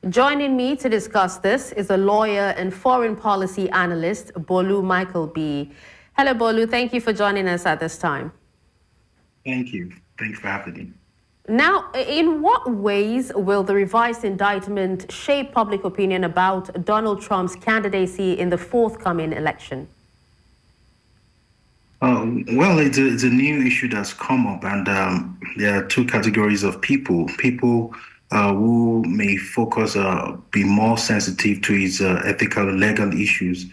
Joining me to discuss this is a lawyer and foreign policy analyst, Bolu Michael-Biyi. Hello, Bolu. Thank you for joining us at this time. Thank you. Thanks for having me. Now, in what ways will the revised indictment shape public opinion about Donald Trump's candidacy in the forthcoming election? Well, it's a new issue that's come up, and there are two categories of people. People who may focus, be more sensitive to his ethical and legal issues,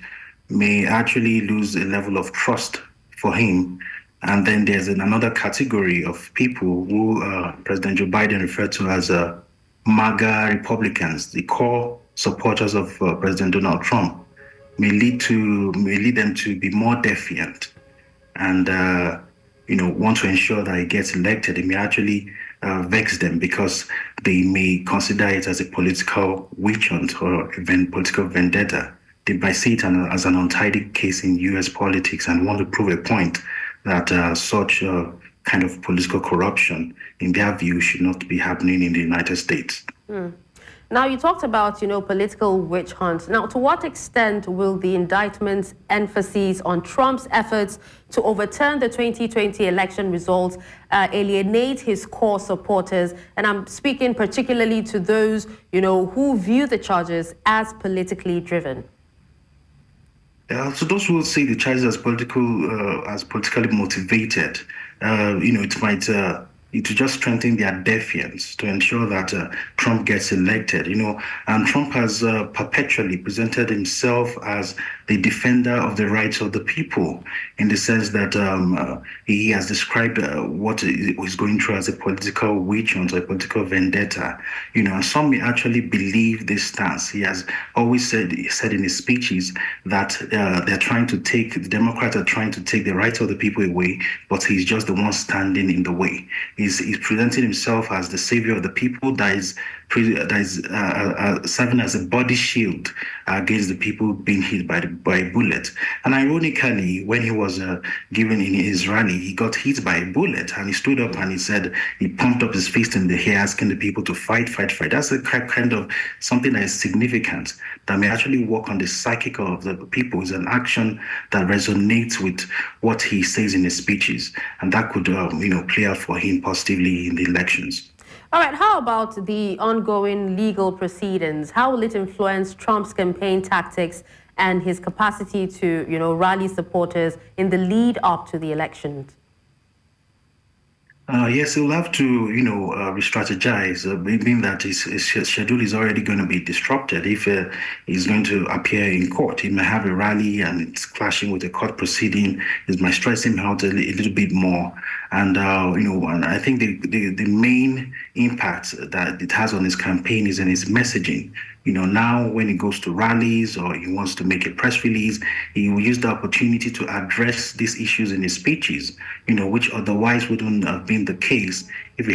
may actually lose a level of trust for him. And then there's another category of people who President Joe Biden referred to as MAGA Republicans, the core supporters of President Donald Trump, may lead them to be more defiant and want to ensure that he gets elected. It may actually vex them because they may consider it as a political witch hunt or political vendetta. They might see it as an untidy case in U.S. politics and want to prove a point that such kind of political corruption, in their view, should not be happening in the United States. Now, you talked about, political witch hunts. Now, to what extent will the indictment's emphasis on Trump's efforts to overturn the 2020 election results alienate his core supporters? And I'm speaking particularly to those, who view the charges as politically driven. So those who see the charges as politically motivated, it might to just strengthen their defiance to ensure that Trump gets elected. And Trump has perpetually presented himself as the defender of the rights of the people, in the sense that he has described what he's going through as a political witch hunt or a political vendetta. And some may actually believe this stance. He has always said in his speeches that the Democrats are trying to take the rights of the people away, but he's just the one standing in the way. He's presenting himself as the savior of the people that is serving as a body shield against the people being hit by a bullet. And ironically, when he was given in his rally, he got hit by a bullet, and he stood up and he pumped up his fist in the air, asking the people to fight. That's a kind of something that is significant, that may actually work on the psyche of the people. It's an action that resonates with what he says in his speeches, and that could play out for him positively in the elections. All right, how about the ongoing legal proceedings? How will it influence Trump's campaign tactics and his capacity to, rally supporters in the lead up to the elections? Yes, he'll have to, re-strategize, meaning that his schedule is already going to be disrupted if he's going to appear in court. He may have a rally and it's clashing with a court proceeding. It might stress him out a little bit more. And, and I think the main impact that it has on his campaign is in his messaging. Now when he goes to rallies or he wants to make a press release, he will use the opportunity to address these issues in his speeches, which otherwise wouldn't have been the case if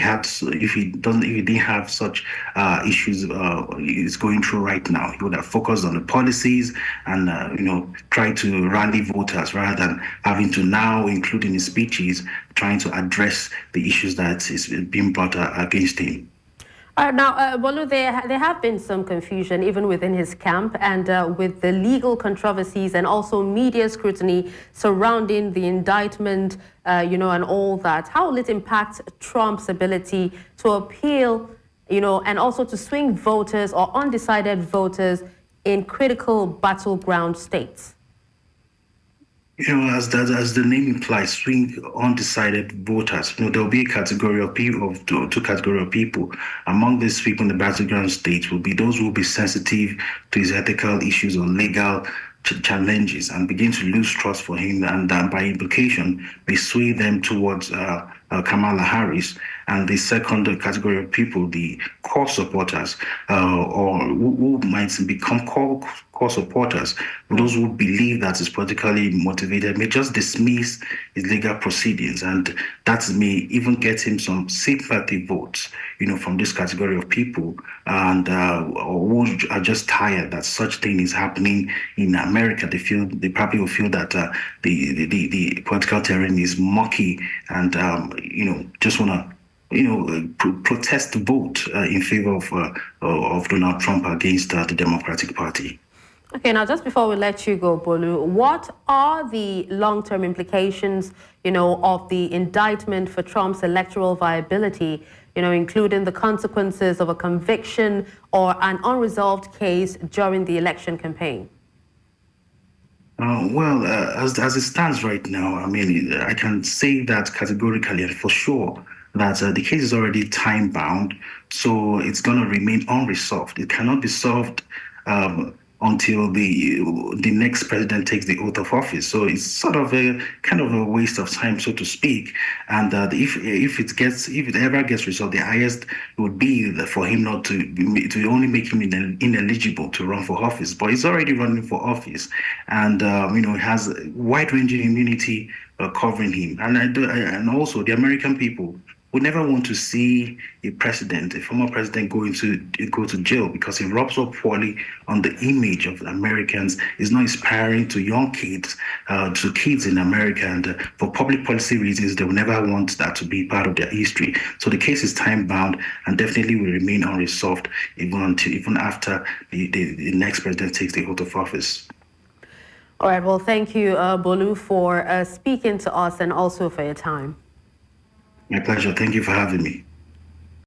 he didn't have such issues he's going through right now. He would have focused on the policies and try to rally voters rather than having to now include in his speeches trying to address the issues that is being brought against him. Now, Bolu, there have been some confusion even within his camp, and with the legal controversies and also media scrutiny surrounding the indictment, and all that. How will it impact Trump's ability to appeal, and also to swing voters or undecided voters in critical battleground states? As the name implies, swing undecided voters. There'll be a category of people, two categories of people. Among these people in the battleground states will be those who will be sensitive to his ethical issues or legal challenges and begin to lose trust for him, and by implication, may sway them towards Kamala Harris. And the second category of people, the core supporters, or who might become core supporters, those who believe that is politically motivated, may just dismiss his legal proceedings, and that may even get him some sympathy votes, from this category of people, and who are just tired that such thing is happening in America. They probably will feel that the political terrain is murky, and just want to protest vote in favor of Donald Trump against the Democratic Party. Okay, now just before we let you go, Bolu, what are the long-term implications, of the indictment for Trump's electoral viability, including the consequences of a conviction or an unresolved case during the election campaign? As it stands right now, I mean, I can say that categorically and for sure that the case is already time-bound, so it's going to remain unresolved. It cannot be solved until the next president takes the oath of office. So it's sort of a kind of a waste of time, so to speak. And if it ever gets resolved, the highest would be for him not to only make him ineligible to run for office. But he's already running for office, and he has wide-ranging immunity covering him. And also the American people would never want to see a former president, go to jail, because it rubs off poorly on the image of Americans. It's not inspiring to young kids, to kids in America, and for public policy reasons, they will never want that to be part of their history. So the case is time-bound and definitely will remain unresolved even after the next president takes the oath of office. All right. Well, thank you, Bolu, for speaking to us and also for your time. My pleasure. Thank you for having me.